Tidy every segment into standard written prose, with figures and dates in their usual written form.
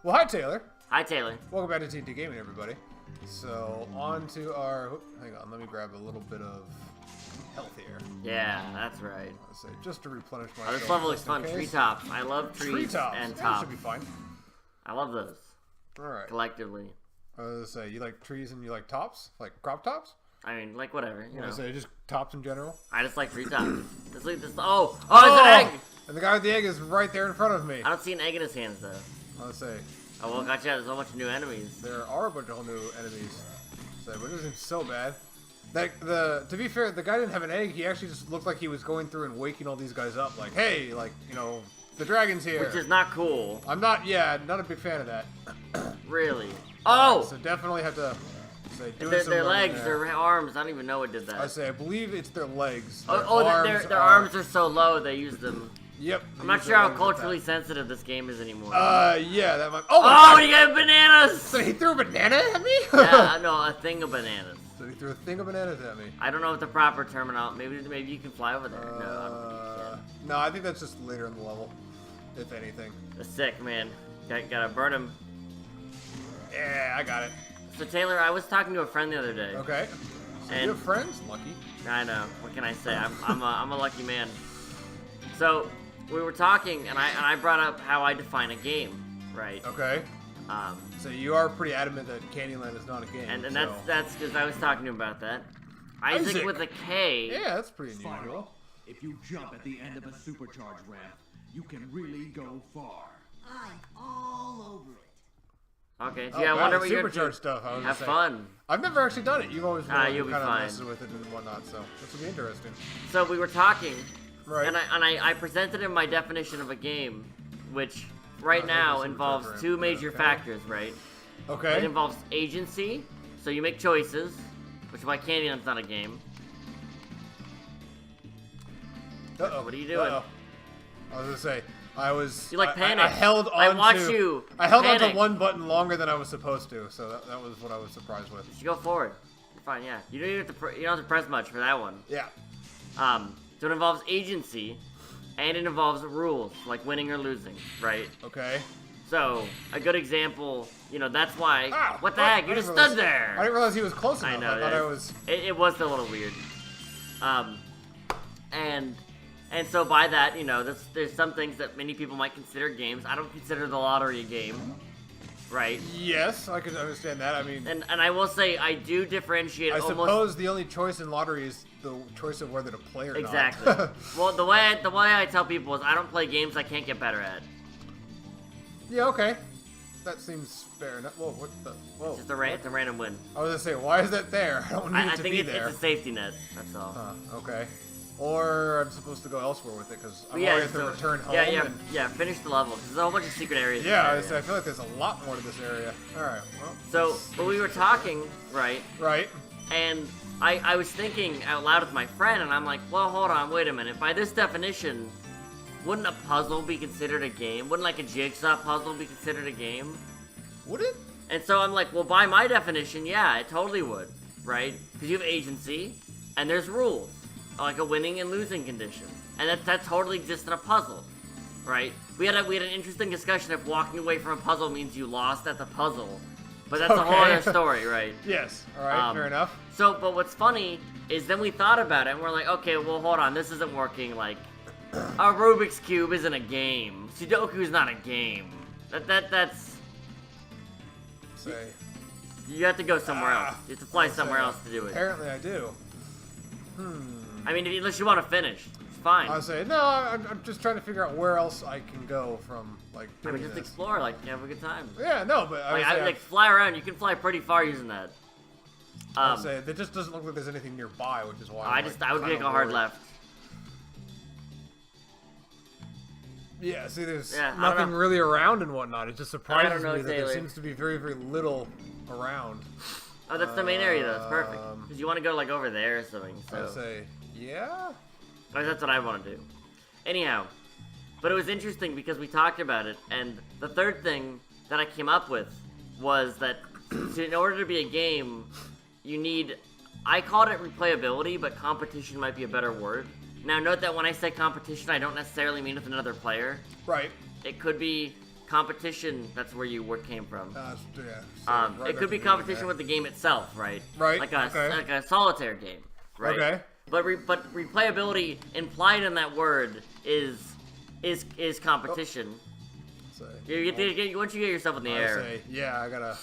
Well, hi, Taylor. Hi, Taylor. Welcome back to TNT Gaming, everybody. So, on to our... hang on, let me grab a little bit of health here. Yeah, that's right. Let's say, just to replenish my... Oh, this level is fun. Treetops. I love trees and Yeah, tops. should be fine. I love those. Alright. Collectively. I was gonna say, you like trees and you like tops? Like crop tops? I mean, like, whatever, you know. I was gonna say, just tops in general? I just like treetops. Just like this. Oh, there's an egg! And the guy with the egg is right there in front of me. I don't see an egg in his hands, though. I was gonna say... oh, well, gotcha. There's a whole bunch of new enemies. There are a bunch of new enemies. So, but it isn't so bad. To be fair, the guy didn't have an egg. He actually just looked like he was going through and waking all these guys up. Like, hey, like, you know, the dragon's here. Which is not cool. I'm not, not a big fan of that. Really? Oh! So definitely have to say, Their legs, their arms, I don't even know what did that. I believe it's their legs. Their arms are so low they use them. Yep. I'm not sure how culturally sensitive this game is anymore. Yeah, that might... Oh, you got bananas! So he threw a banana at me? Yeah, no, a thing of bananas. So he threw a thing of bananas at me. I don't know what the proper terminology... Maybe you can fly over there. No, I don't think you can. No, I think that's just later in the level, if anything. The sick, man. Gotta burn him. Yeah, I got it. So, Taylor, I was talking to a friend the other day. Okay. So you have friends? Lucky. I know. What can I say? I'm a lucky man. So, we were talking, and I brought up how I define a game, right? Okay. So you are pretty adamant that Candyland is not a game. And that's because I was talking to him about that. Isaac with a K. Yeah, that's pretty unusual. Spyro, if you jump at the end of a supercharged ramp, you can really go far. I'm all over it. Okay, so yeah, I wonder what you're supercharged stuff. I was have gonna say. fun. I've never actually done it. You've always you'll be fine. messing with it and whatnot, so this will be interesting. So we were talking, Right. and I presented him my definition of a game, which right now involves two major factors, right? Okay. It involves agency, so you make choices, which is why Candyland's not a game. Uh-oh. What are you doing? Uh-oh. I was gonna say, You like panic. I held on I watched you I held on panic. to one button longer than I was supposed to, so that was what I was surprised with. You should go forward. You're fine, yeah. You don't even have to. You don't have to press much for that one. Yeah. So it involves agency, and it involves rules, like winning or losing, right? Okay. So, a good example, that's why... Ah, what the heck? You just stood there! I didn't realize he was close enough. I know, I thought I was... It was a little weird. And so by that, there's some things that many people might consider games. I don't consider the lottery a game, right? Yes, I can understand that. I mean... And I will say, I do differentiate I almost... suppose the only choice in lottery is the choice of whether to play or exactly. not. Well, the way I tell people is I don't play games I can't get better at. Yeah, okay. That seems fair enough. Whoa, what the... Whoa. It's just a random win. I was gonna say, why is that there? I don't need it to be there. I think it's a safety net, that's all. Huh, okay. Or I'm supposed to go elsewhere with it, because I'm already have to return home. Yeah, finish the level, because there's a whole bunch of secret areas. Yeah, I feel like there's a lot more to this area. Alright, well... So, but we were talking, right? Right. And I was thinking out loud with my friend, and I'm like, well, hold on, wait a minute. By this definition, wouldn't a puzzle be considered a game? Wouldn't, like, a jigsaw puzzle be considered a game? Would it? And so I'm like, well, by my definition, yeah, it totally would, right? Because you have agency, and there's rules, like a winning and losing condition. And that totally exists in a puzzle, right? We had an interesting discussion if walking away from a puzzle means you lost at the puzzle. But that's a whole other story, right? Yes. Alright, fair enough. So, but what's funny is then we thought about it, and we're like, okay, well, hold on, this isn't working. Like, a Rubik's Cube isn't a game. Sudoku's not a game. That's... Say... You have to go somewhere else. You have to fly somewhere else to do it. Apparently I do. I mean, unless you want to finish, it's fine. I say, no, I'm just trying to figure out where else I can go from, like, doing just this. explore, like, have a good time. Yeah, no, but I fly around. You can fly pretty far using that. I would say, it just doesn't look like there's anything nearby, which is why I would make a hard left. Yeah, see, there's Yeah, nothing really around and whatnot. It just surprises know, me that there Taylor. seems to be very, very little around. Oh, that's the main area, though. It's perfect. Because you want to go, like, over there or something, so... I'd say, yeah? Or that's what I want to do. Anyhow, but it was interesting because we talked about it, and the third thing that I came up with was that in order to be a game, you need... I called it replayability, but competition might be a better word. Now, note that when I say competition, I don't necessarily mean with another player. Right. It could be competition. That's where you came from. Yeah. So It could be competition with the game itself, right? Right. Like a solitaire game, right? Okay. But replayability implied in that word is competition. So, Once you get yourself in the air, yeah, I gotta.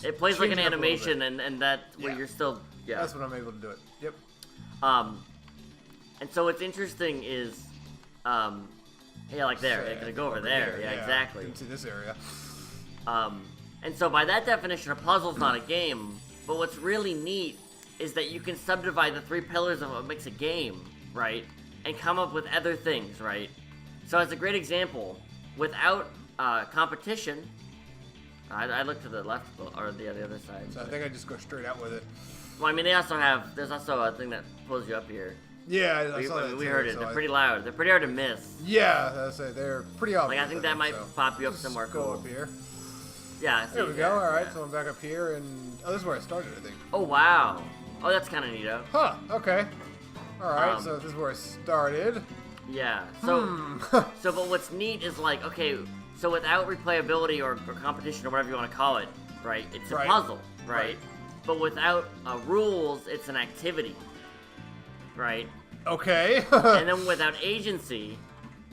it plays like change an it up a little animation, bit. and that where Yeah. you're still That's when I'm able to do it. Yep. And so what's interesting is, like there, So, it's gonna go over there. Yeah, exactly. You can see this area. And so by that definition, a puzzle's not a game. But what's really neat is that you can subdivide the 3 pillars of what makes a game, right? And come up with other things, right? So as a great example, without competition, I look to the left or the other side. So I think I just go straight out with it. Well, I mean, there's also a thing that pulls you up here. Yeah, I saw that We too, heard it. so They're pretty loud. They're pretty hard to miss. Yeah, that's it. They're pretty obvious. Like, I think that might so. pop you up Just somewhere go cool. up here. Yeah, I see. There we yeah, go. All right, yeah. so I'm back up here, and this is where I started, I think. Oh, wow. Oh, that's kind of neato. Huh. Okay. All right, Um, so this is where I started. Yeah. So, but what's neat is like, okay, so without replayability or competition or whatever you want to call it, right? It's a Right. puzzle, right? Right. But without rules, it's an activity, right? Okay. And then without agency,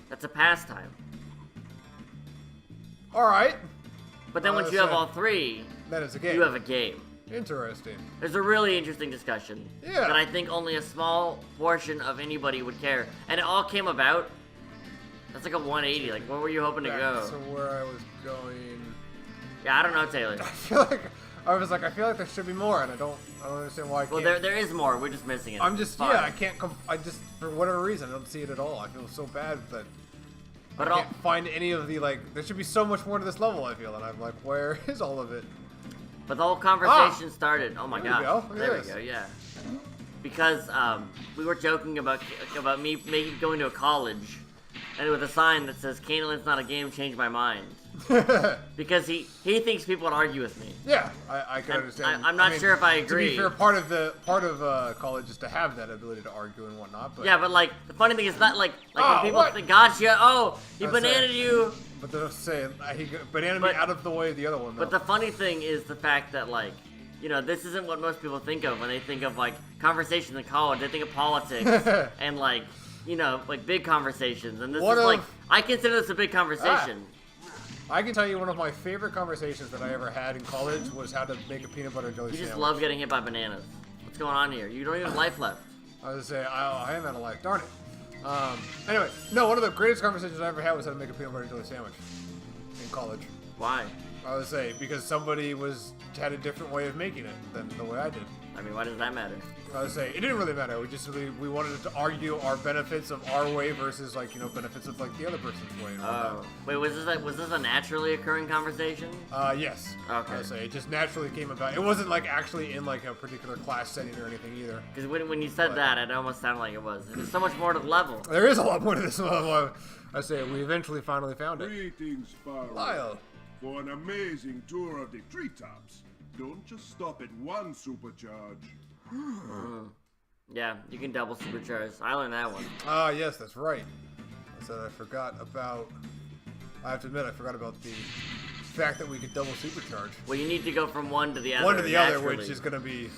that's a pastime. All right. But then once you have all 3, Then it's a game. you have a game. Interesting. There's a really interesting discussion Yeah. that I think only a small portion of anybody would care. And it all came about, that's like a 180. Like, where were you hoping to Back go? to where I was going. Yeah, I don't know, Taylor. I feel like there should be more, and I don't understand why I Well, can't. there is more. We're just missing it. I'm just Fine. I can't I just for whatever reason I don't see it at all. I feel so bad that But I can't find any of the there should be so much more to this level. I feel, and I'm like, where is all of it? But the whole conversation started. Oh my There god! we go. Look at There this. we go. Yeah. Because we were joking about me maybe going to a college, and with a sign that says "Canaan's not a game, changed my mind." Because he thinks people would argue with me. Yeah, I can understand. I'm not sure if I agree. To be fair, part of college is to have that ability to argue and whatnot. But Yeah, but like the funny thing is not like Oh, when people what? think, gotcha. Oh, he That's bananaed it. you. But they're saying he banana me But- out of the way of the other one. Though. But the funny thing is the fact that this isn't what most people think of when they think of conversations in college. They think of politics and like big conversations. And this What is of- I consider this a big conversation. I can tell you one of my favorite conversations that I ever had in collge was how to make a peanut butter and jelly You sandwich. just love getting hit by bananas. What's going on here? You don't even have life left. I was gonna say I am out of life. Darn it. Anyway, no, one of the greatest conversations I ever had was how to make a peanut butter and jelly sandwich in college. Why? I would say because somebody had a different way of making it than the way I did. I mean, why does that matter? I would say it didn't really matter. We wanted to argue our benefits of our way versus benefits of the other person's way. And whatnot. Oh, wait, was this a naturally occurring conversation? Yes. Okay. I would say it just naturally came about. It wasn't actually in a particular class setting or anything either. Because when you said What? that, it almost sounded like it was. There's so much more to the level. There is a lot more to this level. I say we eventually finally found it. Greetings, Spyro. Lyle. For an amazing tour of the treetops. Don't just stop at one supercharge. Yeah, you can double supercharge. I learned that one. Ah, yes, that's right. I said I forgot about. I have to admit, I forgot about the fact that we could double supercharge. Well, you need to go from one to the other. One to the other, naturally. which is going to be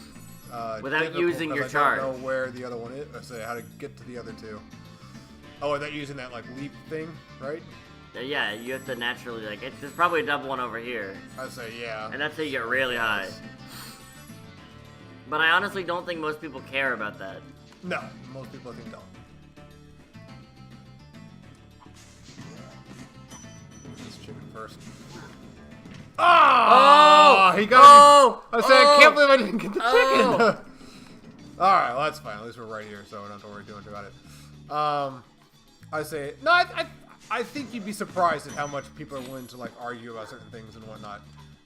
Without difficult using your because charge. I don't know where the other one is. I say how to get to the other two. Oh, without using that leap thing, right? Yeah, you have to naturally there's probably a double one over here, I say yeah. and that's how you get really high. But I honestly don't think most people care about that. No, most people I think don't. This chicken first. Oh! He got me. I said, I can't believe I didn't get the chicken. Alright, well, that's fine. At least we're right here, so we don't have to worry too much about it. I say, no, I think you'd be surprised at how much people are willing to argue about certain things and whatnot.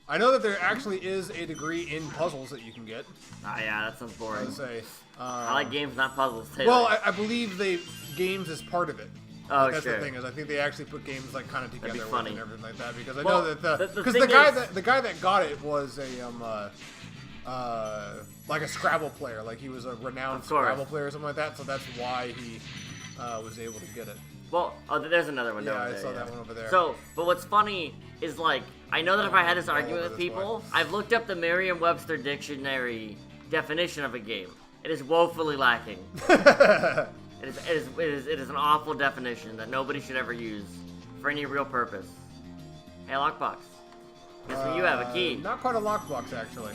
I know that there actually is a degree in puzzles that you can get. Ah, yeah, that sounds boring. I say, I like games, not puzzles. Taylor. well, I believe games is part of it. Oh, That's sure. the thing is, I think they actually put games kind of together be with it funny. and everything like that because I Well, know that the because thing the guy that got it was a a Scrabble player, he was a renowned Of course. Scrabble player or something like that, so that's why he was able to get it. Well, there's another one Yeah, over I there. saw that one over there. So, but what's funny is, like, I know that if I had this argument over with this people, I've looked up the Merriam-Webster dictionary definition of a game. It is woefully lacking. It is an awful definition that nobody should ever use for any real purpose. Hey, lockbox. Guess what you have, a key. Not quite a lockbox, actually.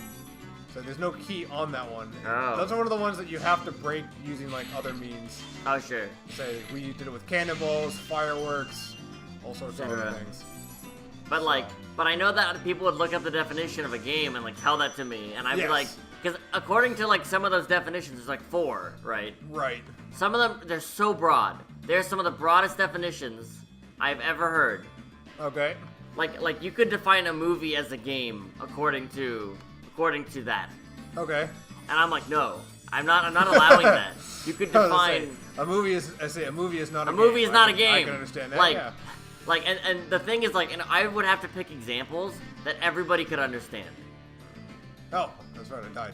So there's no key on that one. Oh. Those are one of the ones that you have to break using, like, other means. Oh, sure. Say, we did it with cannonballs, fireworks, all sorts of other things. But, like, but I know that people would look up the definition of a game and, like, tell that to me, and I'd be like, because according to, like, some of those definitions, there's, like, 4, right? Right. Some of them, they're so broad. They're some of the broadest definitions I've ever heard. Okay. Like you could define a movie as a game according to that. Okay. And I'm like, no, I'm not allowing that. You could define a movie is a movie is not a game. movie is not a game. I can understand that. Like, yeah. like, and the thing is, like, and I would have to pick examples that everybody could understand. Oh, that's right. I died.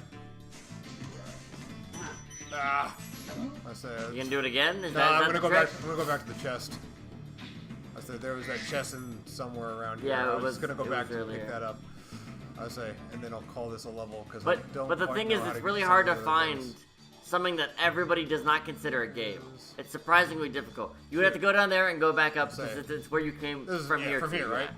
Ah. I said. You gonna do it again? No, I'm gonna go back. I'm gonna go back to the chest. I said there was that chest in somewhere around here. Yeah, I was gonna go back and pick that up. I say, and then I'll call this a level because I don't. But the quite thing know is, how it's to really get hard some to of the other find things. something that everybody does not consider a game. It's surprisingly difficult. You would have to go down there and go back up because it's where you came from here. From here, right?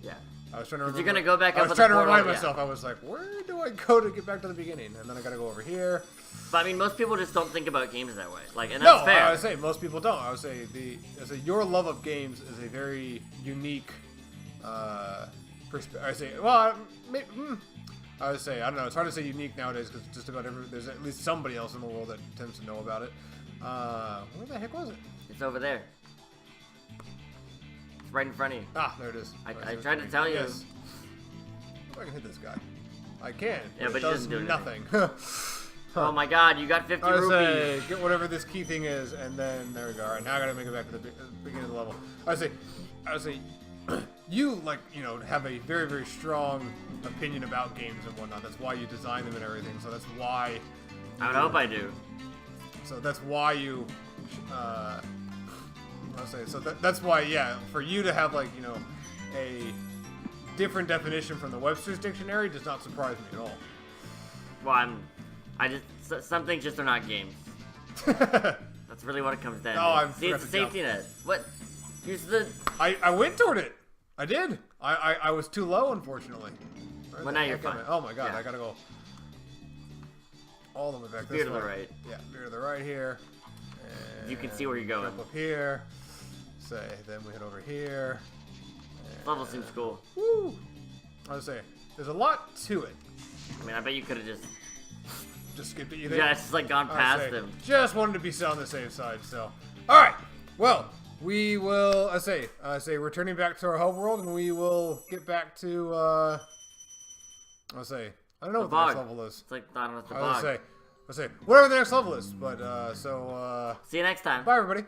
Yeah. I was trying to remember. You're gonna go back up. I was trying to remind myself. I was like, where do I go to get back to the beginning? And then I gotta go over here. But I mean, most people just don't think about games that way. Like, and that's fair. I would say most people don't. I would say your love of games is a very unique perspective. I say, well, I would say, I don't know. It's hard to say unique nowadays because just about there's at least somebody else in the world that tends to know about it. Where the heck was it? It's over there. It's right in front of you. Ah, there it is. I tried to tell you. Yes. If I can hit this guy. I can. Yeah, but it it does doesn't do nothing. Oh my god, you got 50 I would rupees. say, get whatever this key thing is, and then there we go. All right, now I gotta make it back to the beginning of the level. I would say, you have a very, very strong opinion about games and whatnot. That's why you design them and everything. So that's why. I would hope I do. So that's why you. I would say so. That's why, yeah, for you to have a different definition from the Webster's dictionary does not surprise me at all. Well, some things just are not games. That's really what it comes down to. See, it's a safety net. What? Here's the... I went toward it. I did. I was too low, unfortunately. Well, now you're fine. Oh my god, Yeah. I gotta go all the way back this way. Veer to the right. Yeah, veer to the right here. You can see where you're going. Jump up here. Then we head over here. This level seems cool. Woo! I would say, there's a lot to it. I mean, I bet you could have just skipped it. You Yeah, it's just like gone past him. Just wanted to be on the safe side, so. Alright, well, we will, I say, returning back to our home world, and we will get back to, I don't know what the next level is. It's like, I don't know what the I bog. say, whatever the next level is, but, See you next time. bye everybody.